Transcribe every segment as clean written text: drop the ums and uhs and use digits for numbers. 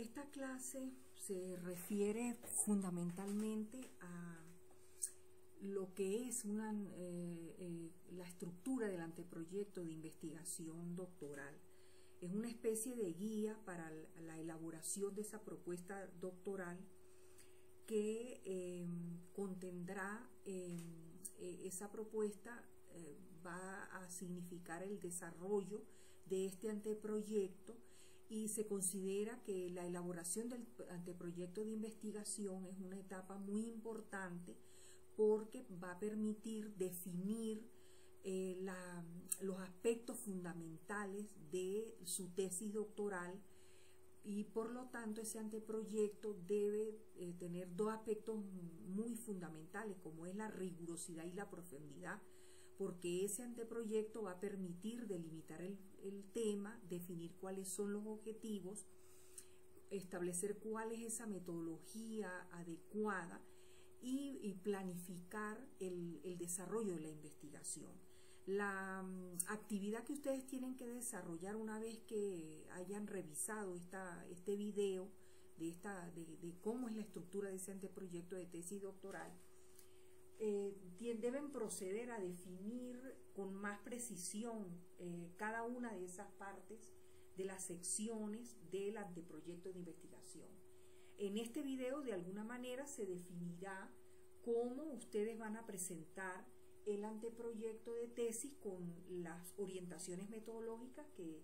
Esta clase se refiere fundamentalmente a lo que es la estructura del anteproyecto de investigación doctoral. Es una especie de guía para la elaboración de esa propuesta doctoral que contendrá, esa propuesta va a significar el desarrollo de este anteproyecto, y se considera que la elaboración del anteproyecto de investigación es una etapa muy importante porque va a permitir definir los aspectos fundamentales de su tesis doctoral, y por lo tanto ese anteproyecto debe tener dos aspectos muy fundamentales, como es la rigurosidad y la profundidad, porque ese anteproyecto va a permitir delimitar el tema, definir cuáles son los objetivos, establecer cuál es esa metodología adecuada y planificar el desarrollo de la investigación. La actividad que ustedes tienen que desarrollar una vez que hayan revisado este video de cómo es la estructura de ese anteproyecto de tesis doctoral, deben proceder a definir con más precisión cada una de esas partes de las secciones del anteproyecto de investigación. En este video, de alguna manera, se definirá cómo ustedes van a presentar el anteproyecto de tesis con las orientaciones metodológicas que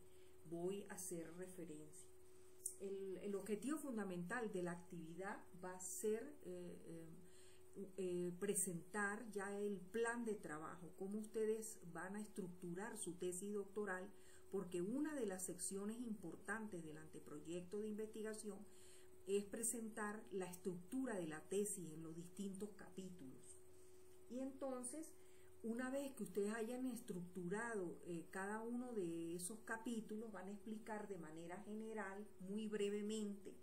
voy a hacer referencia. El objetivo fundamental de la actividad va a ser presentar ya el plan de trabajo, cómo ustedes van a estructurar su tesis doctoral, porque una de las secciones importantes del anteproyecto de investigación es presentar la estructura de la tesis en los distintos capítulos. Y entonces, una vez que ustedes hayan estructurado cada uno de esos capítulos, van a explicar de manera general, muy brevemente,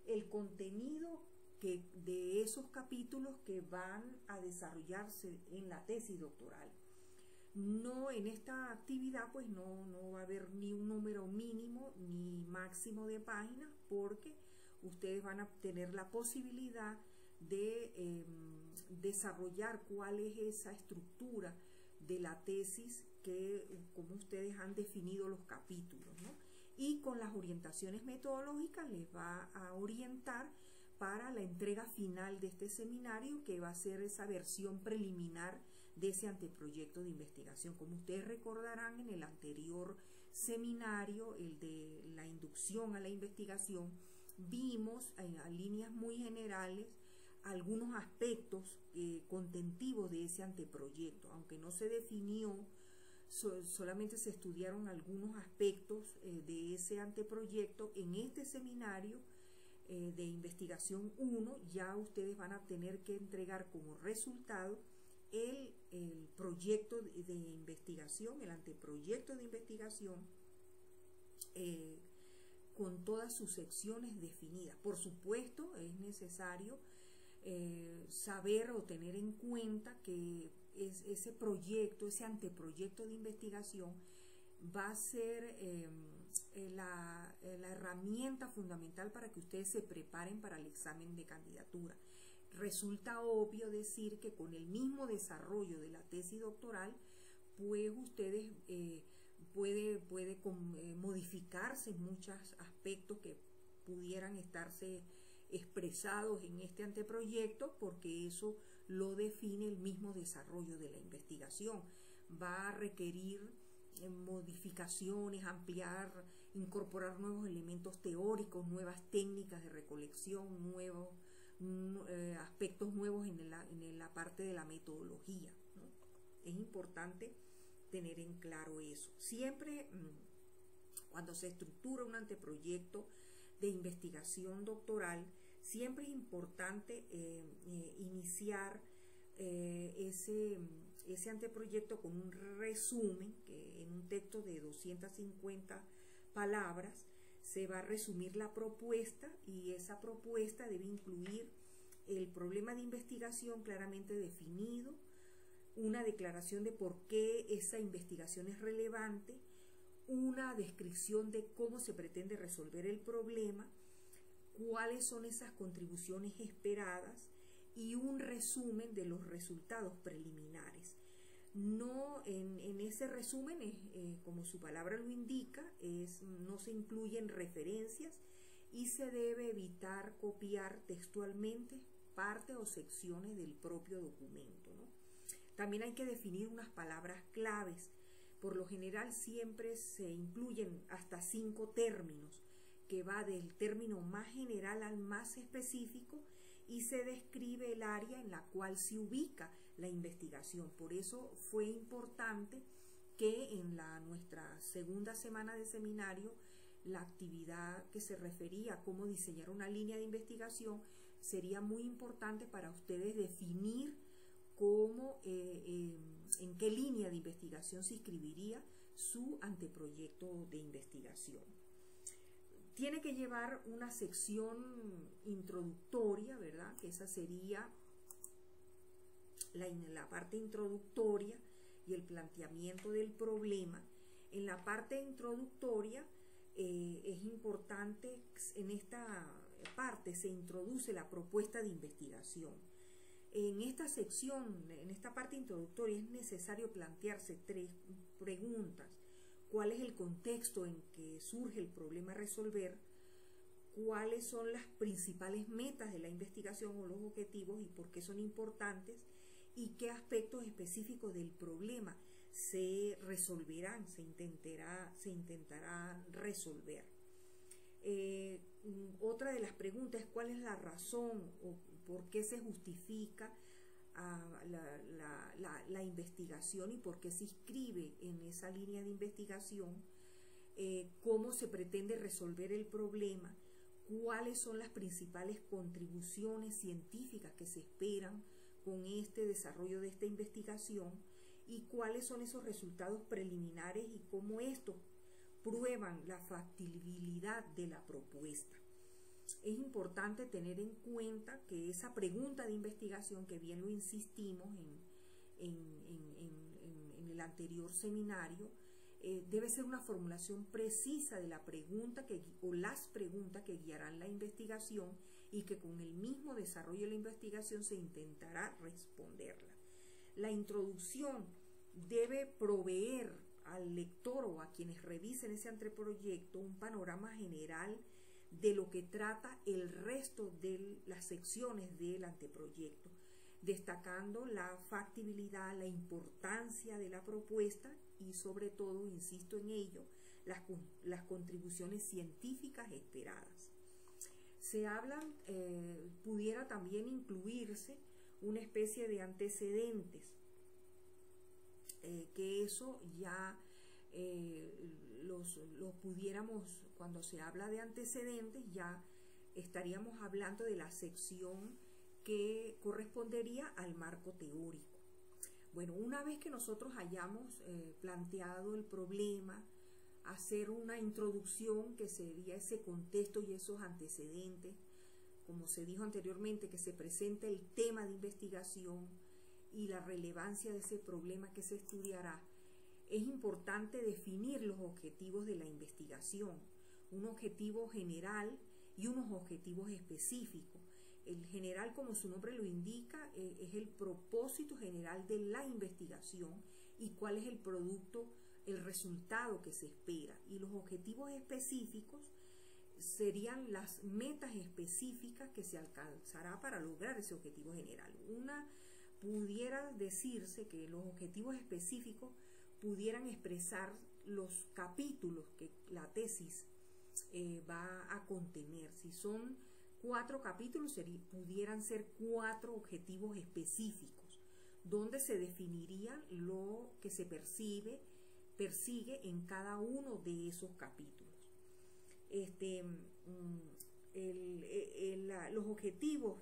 el contenido de esos capítulos que van a desarrollarse en la tesis doctoral. No, en esta actividad pues no va a haber ni un número mínimo ni máximo de páginas, porque ustedes van a tener la posibilidad de desarrollar cuál es esa estructura de la tesis, como ustedes han definido los capítulos, ¿no? Y con las orientaciones metodológicas les va a orientar para la entrega final de este seminario, que va a ser esa versión preliminar de ese anteproyecto de investigación. Como ustedes recordarán, en el anterior seminario, el de la inducción a la investigación, vimos a líneas muy generales algunos aspectos contentivos de ese anteproyecto, aunque no se definió. Solamente se estudiaron algunos aspectos de ese anteproyecto. En este seminario de investigación 1 ya ustedes van a tener que entregar como resultado el proyecto de investigación, el anteproyecto de investigación, con todas sus secciones definidas. Por supuesto, es necesario saber o tener en cuenta que ese proyecto, ese anteproyecto de investigación va a ser la herramienta fundamental para que ustedes se preparen para el examen de candidatura. Resulta obvio decir que con el mismo desarrollo de la tesis doctoral, pues ustedes puede modificarse muchos aspectos que pudieran estarse expresados en este anteproyecto, porque eso lo define el mismo desarrollo de la investigación. Va a requerir modificaciones, ampliar, incorporar nuevos elementos teóricos, nuevas técnicas de recolección, nuevos aspectos nuevos en la parte de la metodología, ¿no? Es importante tener en claro eso. Siempre cuando se estructura un anteproyecto de investigación doctoral, siempre es importante iniciar ese anteproyecto con un resumen, que en un texto de 250 palabras se va a resumir la propuesta, y esa propuesta debe incluir el problema de investigación claramente definido, una declaración de por qué esa investigación es relevante, una descripción de cómo se pretende resolver el problema, cuáles son esas contribuciones esperadas y un resumen de los resultados preliminares. No, en ese resumen, como su palabra lo indica, no se incluyen referencias y se debe evitar copiar textualmente partes o secciones del propio documento, ¿no? También hay que definir unas palabras claves. Por lo general siempre se incluyen hasta 5 términos, que va del término más general al más específico, y se describe el área en la cual se ubica la investigación. Por eso fue importante que en nuestra segunda semana de seminario, la actividad que se refería a cómo diseñar una línea de investigación, sería muy importante para ustedes definir cómo, en qué línea de investigación se inscribiría su anteproyecto de investigación. Tiene que llevar una sección introductoria, ¿verdad? Que esa sería la parte introductoria y el planteamiento del problema. En la parte introductoria es importante, en esta parte se introduce la propuesta de investigación. En esta sección, en esta parte introductoria, es necesario plantearse 3 preguntas. ¿Cuál es el contexto en que surge el problema a resolver? ¿Cuáles son las principales metas de la investigación o los objetivos y por qué son importantes? ¿Y qué aspectos específicos del problema se resolverán, se intentará resolver? Otra de las preguntas es cuál es la razón o por qué se justifica la investigación y por qué se inscribe en esa línea de investigación, cómo se pretende resolver el problema, cuáles son las principales contribuciones científicas que se esperan con este desarrollo de esta investigación y cuáles son esos resultados preliminares y cómo estos prueban la factibilidad de la propuesta. Es importante tener en cuenta que esa pregunta de investigación, que bien lo insistimos en el anterior seminario, debe ser una formulación precisa de la pregunta o las preguntas que guiarán la investigación y que con el mismo desarrollo de la investigación se intentará responderla. La introducción debe proveer al lector o a quienes revisen ese anteproyecto un panorama general de lo que trata el resto de las secciones del anteproyecto, destacando la factibilidad, la importancia de la propuesta y sobre todo, insisto en ello, las contribuciones científicas esperadas. Se hablan, pudiera también incluirse una especie de antecedentes, que eso ya los pudiéramos, cuando se habla de antecedentes, ya estaríamos hablando de la sección que correspondería al marco teórico. Bueno, una vez que nosotros hayamos planteado el problema, hacer una introducción que sería ese contexto y esos antecedentes, como se dijo anteriormente, que se presente el tema de investigación y la relevancia de ese problema que se estudiará, es importante definir los objetivos de la investigación, un objetivo general y unos objetivos específicos. El general, como su nombre lo indica, es el propósito general de la investigación y cuál es el producto, el resultado que se espera. Y los objetivos específicos serían las metas específicas que se alcanzará para lograr ese objetivo general. Pudiera decirse que los objetivos específicos pudieran expresar los capítulos que la tesis va a contener. Si son 4 capítulos, pudieran ser 4 objetivos específicos, donde se definiría lo que se persigue en cada uno de esos capítulos. Los objetivos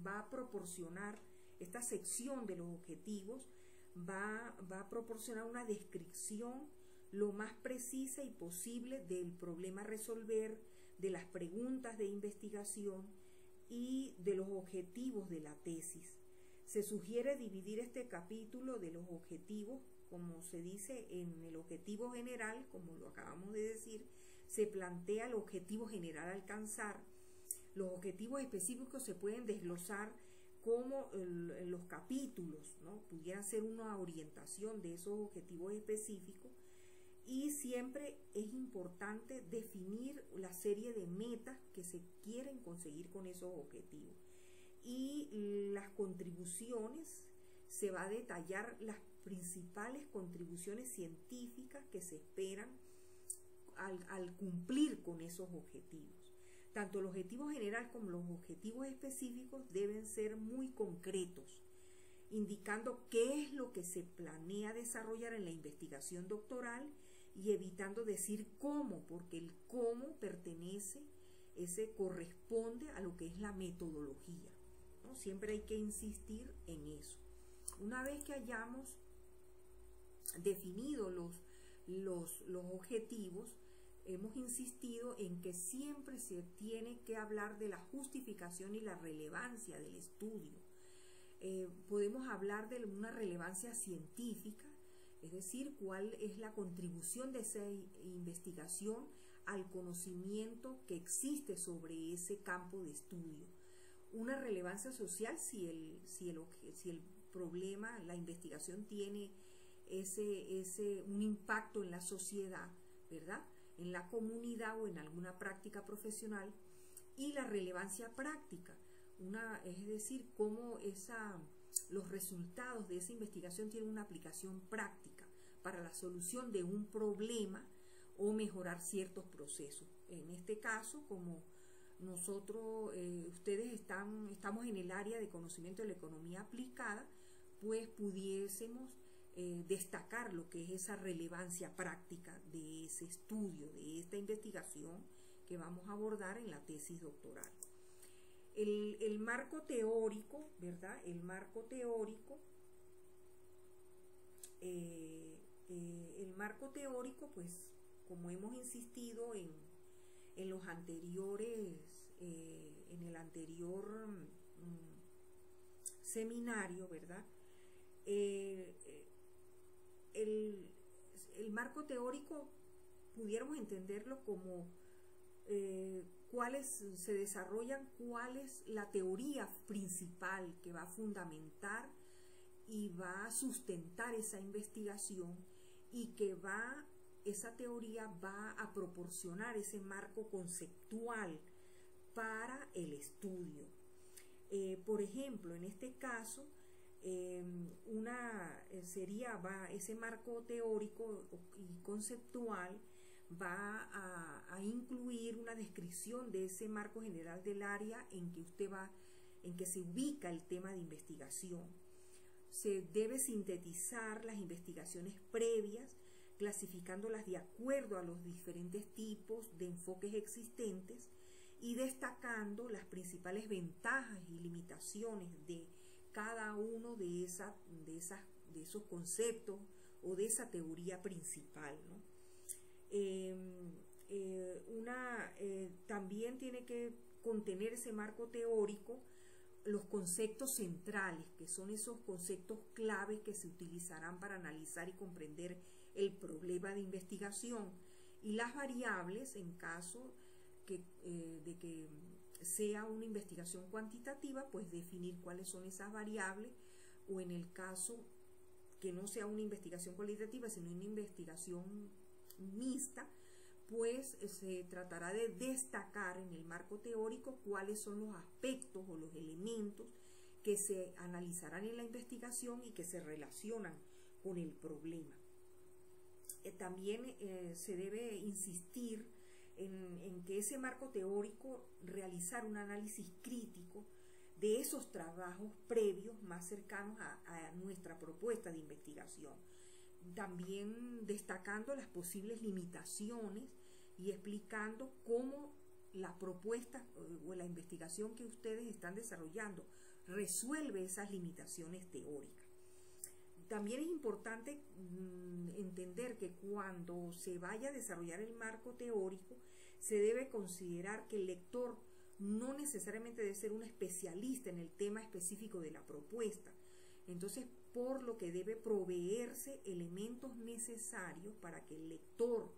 va a proporcionar, esta sección de los objetivos va a proporcionar una descripción lo más precisa y posible del problema a resolver, de las preguntas de investigación y de los objetivos de la tesis. Se sugiere dividir este capítulo de los objetivos, como se dice en el objetivo general, como lo acabamos de decir, se plantea el objetivo general a alcanzar, Los objetivos específicos se pueden desglosar como los capítulos, ¿no? Pudiera ser una orientación de esos objetivos específicos, y siempre es importante definir la serie de metas que se quieren conseguir con esos objetivos. Y las contribuciones, se va a detallar las principales contribuciones científicas que se esperan al cumplir con esos objetivos. Tanto el objetivo general como los objetivos específicos deben ser muy concretos, indicando qué es lo que se planea desarrollar en la investigación doctoral y evitando decir cómo, porque el cómo corresponde a lo que es la metodología, ¿no? Siempre hay que insistir en eso. Una vez que hayamos definido los objetivos, hemos insistido en que siempre se tiene que hablar de la justificación y la relevancia del estudio. Podemos hablar de una relevancia científica, es decir, cuál es la contribución de esa investigación al conocimiento que existe sobre ese campo de estudio. Una relevancia social si el problema, la investigación tiene un impacto en la sociedad, ¿verdad?, en la comunidad o en alguna práctica profesional. Y la relevancia práctica, es decir, cómo los resultados de esa investigación tienen una aplicación práctica para la solución de un problema o mejorar ciertos procesos. En este caso, como nosotros, ustedes estamos en el área de conocimiento de la economía aplicada, pues pudiésemos destacar lo que es esa relevancia práctica de ese estudio, de esta investigación que vamos a abordar en la tesis doctoral. El marco teórico, ¿verdad? El marco teórico, pues, como hemos insistido en los anteriores, en el anterior seminario, ¿verdad? El marco teórico pudiéramos entenderlo como cuál es la teoría principal que va a fundamentar y va a sustentar esa investigación, y que esa teoría va a proporcionar ese marco conceptual para el estudio. Por ejemplo, en este caso, ese marco teórico y conceptual va a incluir una descripción de ese marco general del área en que se ubica el tema de investigación. Se debe sintetizar las investigaciones previas, clasificándolas de acuerdo a los diferentes tipos de enfoques existentes y destacando las principales ventajas y limitaciones de cada uno de esos conceptos o de esa teoría principal, ¿no? También tiene que contener ese marco teórico los conceptos centrales, que son esos conceptos claves que se utilizarán para analizar y comprender el problema de investigación, y las variables en caso de que sea una investigación cuantitativa, pues definir cuáles son esas variables, o en el caso que no sea una investigación cualitativa sino una investigación mixta, pues se tratará de destacar en el marco teórico cuáles son los aspectos o los elementos que se analizarán en la investigación y que se relacionan con el problema. También se debe insistir en que ese marco teórico, realizar un análisis crítico de esos trabajos previos más cercanos a nuestra propuesta de investigación, también destacando las posibles limitaciones y explicando cómo la propuesta o la investigación que ustedes están desarrollando resuelve esas limitaciones teóricas. También es importante entender que cuando se vaya a desarrollar el marco teórico, se debe considerar que el lector no necesariamente debe ser un especialista en el tema específico de la propuesta. Entonces, por lo que debe proveerse elementos necesarios para que el lector,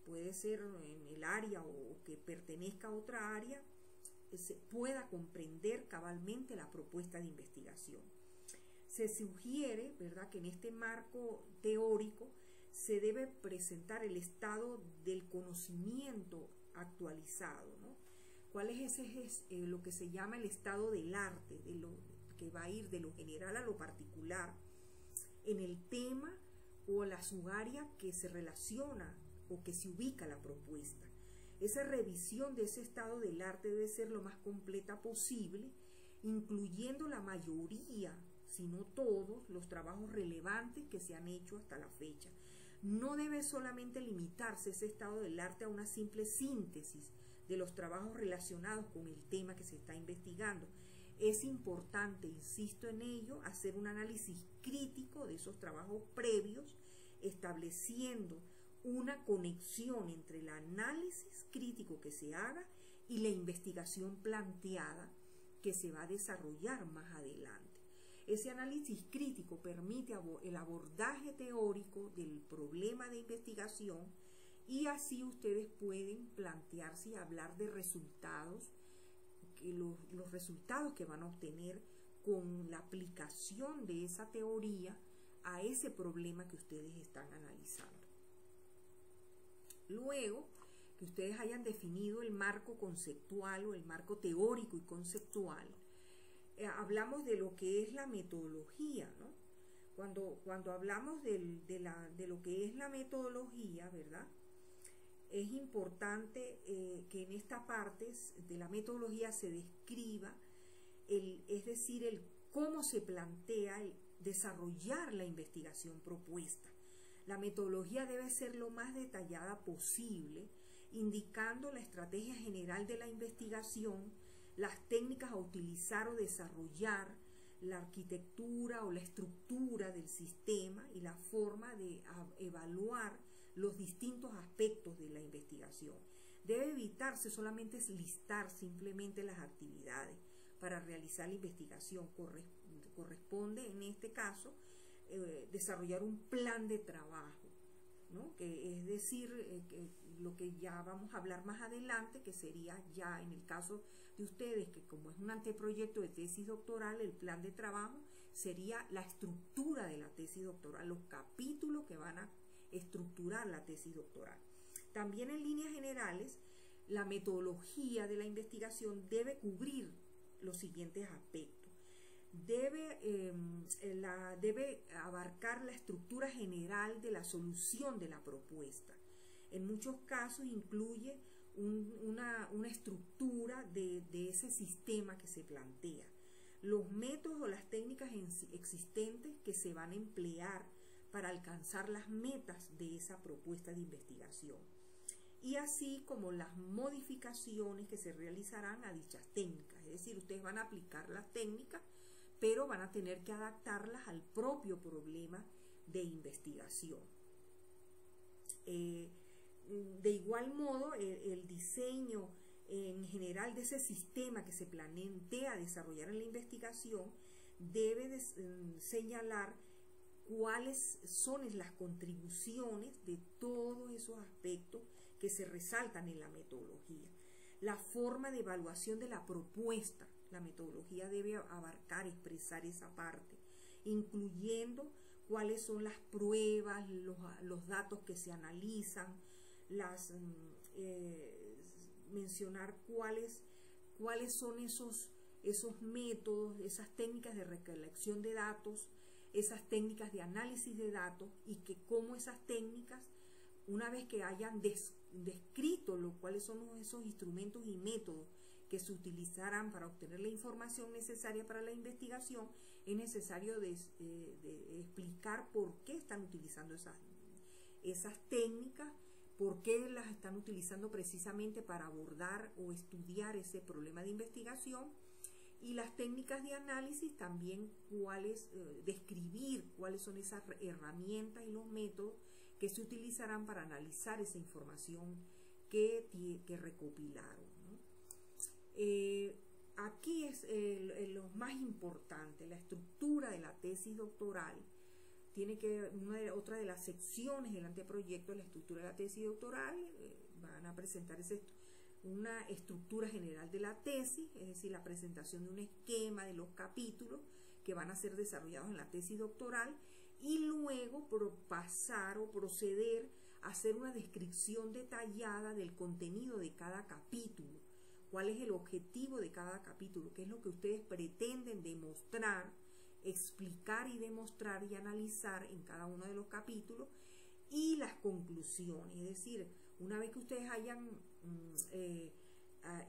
puede ser en el área o que pertenezca a otra área, se pueda comprender cabalmente la propuesta de investigación. Se sugiere, ¿verdad?, que en este marco teórico se debe presentar el estado del conocimiento actualizado, ¿no? ¿Cuál es lo que se llama el estado del arte, de lo que va a ir de lo general a lo particular en el tema o la subárea que se relaciona o que se ubica la propuesta? Esa revisión de ese estado del arte debe ser lo más completa posible, incluyendo la mayoría, si no todos, los trabajos relevantes que se han hecho hasta la fecha. No debe solamente limitarse ese estado del arte a una simple síntesis de los trabajos relacionados con el tema que se está investigando. Es importante, insisto en ello, hacer un análisis crítico de esos trabajos previos, estableciendo una conexión entre el análisis crítico que se haga y la investigación planteada que se va a desarrollar más adelante. Ese análisis crítico permite el abordaje teórico del problema de investigación y así ustedes pueden plantearse y hablar de resultados, los resultados que van a obtener con la aplicación de esa teoría a ese problema que ustedes están analizando. Luego que ustedes hayan definido el marco conceptual o el marco teórico y conceptual, hablamos de lo que es la metodología, ¿no? Cuando hablamos de lo que es la metodología, ¿verdad?, es importante que en esta parte de la metodología se describa, es decir, el cómo se plantea el desarrollar la investigación propuesta. La metodología debe ser lo más detallada posible, indicando la estrategia general de la investigación, las técnicas a utilizar o desarrollar, la arquitectura o la estructura del sistema y la forma de evaluar los distintos aspectos de la investigación. Debe evitarse solamente listar simplemente las actividades para realizar la investigación. Corresponde en este caso desarrollar un plan de trabajo, ¿no? Que es decir, lo que ya vamos a hablar más adelante, que sería ya en el caso de ustedes, que como es un anteproyecto de tesis doctoral, el plan de trabajo sería la estructura de la tesis doctoral, los capítulos que van a estructurar la tesis doctoral. También en líneas generales, la metodología de la investigación debe cubrir los siguientes aspectos. Debe abarcar la estructura general de la solución de la propuesta. En muchos casos incluye una estructura de ese sistema que se plantea, los métodos o las técnicas existentes que se van a emplear para alcanzar las metas de esa propuesta de investigación, y así como las modificaciones que se realizarán a dichas técnicas. Es decir, ustedes van a aplicar las técnicas, pero van a tener que adaptarlas al propio problema de investigación. De igual modo, el diseño en general de ese sistema que se plantea desarrollar en la investigación debe señalar cuáles son las contribuciones de todos esos aspectos que se resaltan en la metodología. La forma de evaluación de la propuesta, la metodología debe abarcar, expresar esa parte, incluyendo cuáles son las pruebas, los datos que se analizan, mencionar cuáles son esos métodos, esas técnicas de recolección de datos, esas técnicas de análisis de datos, y que cómo esas técnicas, una vez que hayan descrito cuáles son esos instrumentos y métodos que se utilizarán para obtener la información necesaria para la investigación, es necesario explicar por qué están utilizando esas técnicas, por qué las están utilizando precisamente para abordar o estudiar ese problema de investigación, y las técnicas de análisis también describir cuáles son esas herramientas y los métodos que se utilizarán para analizar esa información que recopilaron, ¿no? Aquí es lo más importante, la estructura de la tesis doctoral. Otra de las secciones del anteproyecto, la estructura de la tesis doctoral, van a presentar una estructura general de la tesis, es decir, la presentación de un esquema de los capítulos que van a ser desarrollados en la tesis doctoral, y luego pasar o proceder a hacer una descripción detallada del contenido de cada capítulo, cuál es el objetivo de cada capítulo, qué es lo que ustedes pretenden demostrar, explicar y demostrar y analizar en cada uno de los capítulos, y las conclusiones, es decir, una vez que ustedes hayan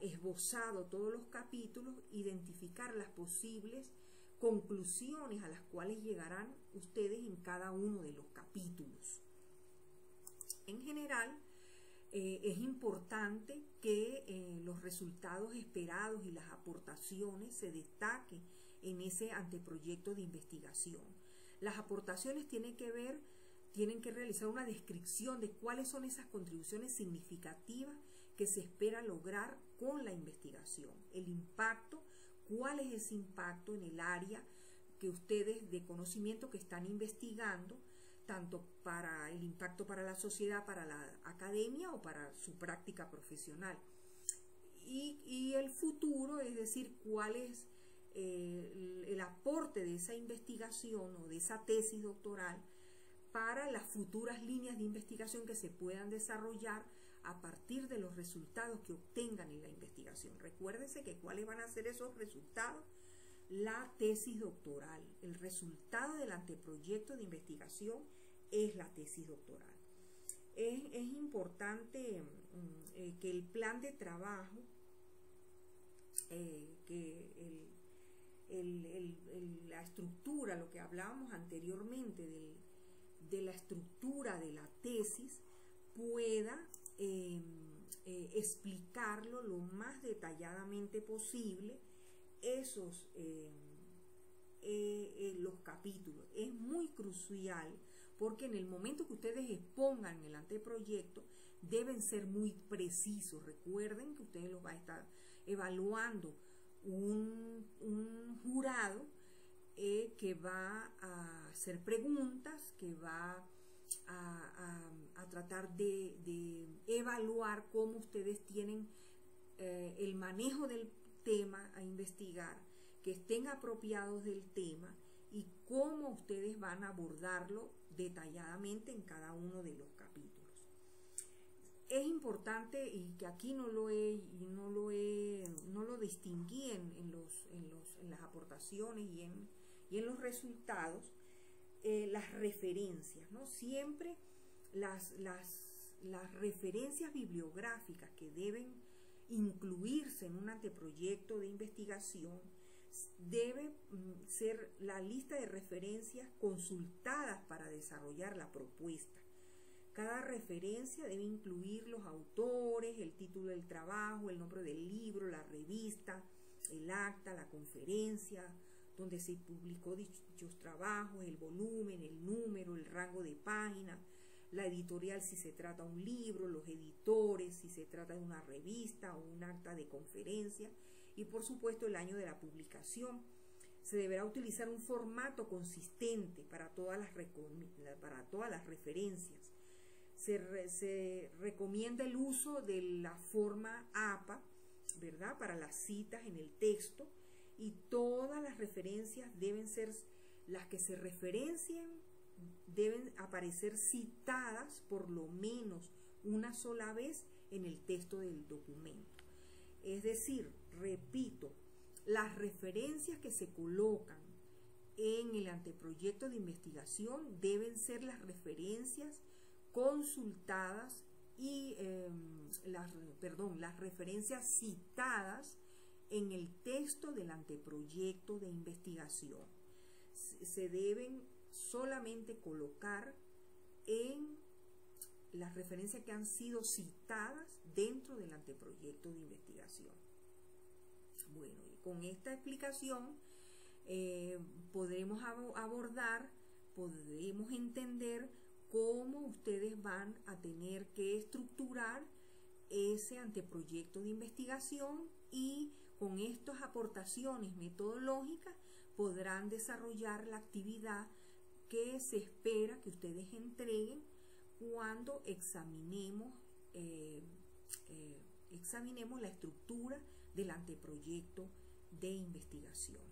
esbozado todos los capítulos, identificar las posibles conclusiones a las cuales llegarán ustedes en cada uno de los capítulos. En general, es importante que los resultados esperados y las aportaciones se destaquen en ese anteproyecto de investigación. Las aportaciones tienen que realizar una descripción de cuáles son esas contribuciones significativas que se espera lograr con la investigación, el impacto, cuál es ese impacto en el área que ustedes de conocimiento que están investigando, tanto para el impacto para la sociedad, para la academia o para su práctica profesional. Y el futuro, es decir, cuál es el aporte de esa investigación o de esa tesis doctoral para las futuras líneas de investigación que se puedan desarrollar a partir de los resultados que obtengan en la investigación. Recuérdense que cuáles van a ser esos resultados. La tesis doctoral, el resultado del anteproyecto de investigación es la tesis doctoral. Es importante que el plan de trabajo, la estructura, lo que hablábamos anteriormente de la estructura de la tesis, pueda explicarlo lo más detalladamente posible, los capítulos. Es muy crucial porque en el momento que ustedes expongan el anteproyecto deben ser muy precisos. Recuerden que ustedes los va a estar evaluando un jurado que va a hacer preguntas, que va a tratar de evaluar cómo ustedes tienen el manejo del tema a investigar, que estén apropiados del tema y cómo ustedes van a abordarlo detalladamente en cada uno de los capítulos. Es importante, y que aquí no lo distinguí en las aportaciones y en los resultados, las referencias, ¿no? Siempre las referencias bibliográficas que deben incluirse en un anteproyecto de investigación debe ser la lista de referencias consultadas para desarrollar la propuesta. Cada referencia debe incluir los autores, el título del trabajo, el nombre del libro, la revista, el acta, la conferencia, donde se publicó dichos trabajos, el volumen, el número, el rango de páginas, la editorial si se trata de un libro, los editores si se trata de una revista o un acta de conferencia, y por supuesto el año de la publicación. Se deberá utilizar un formato consistente para todas las referencias. Se recomienda el uso de la forma APA, ¿verdad?, para las citas en el texto, y todas las referencias deben ser, las que se referencien deben aparecer citadas por lo menos una sola vez en el texto del documento. Es decir, repito, las referencias que se colocan en el anteproyecto de investigación deben ser las referencias consultadas y las referencias citadas en el texto del anteproyecto de investigación. Se deben solamente colocar en las referencias que han sido citadas dentro del anteproyecto de investigación. Bueno, y con esta explicación podremos entender cómo ustedes van a tener que estructurar ese anteproyecto de investigación, y con estas aportaciones metodológicas podrán desarrollar la actividad que se espera que ustedes entreguen cuando examinemos examinemos la estructura del anteproyecto de investigación.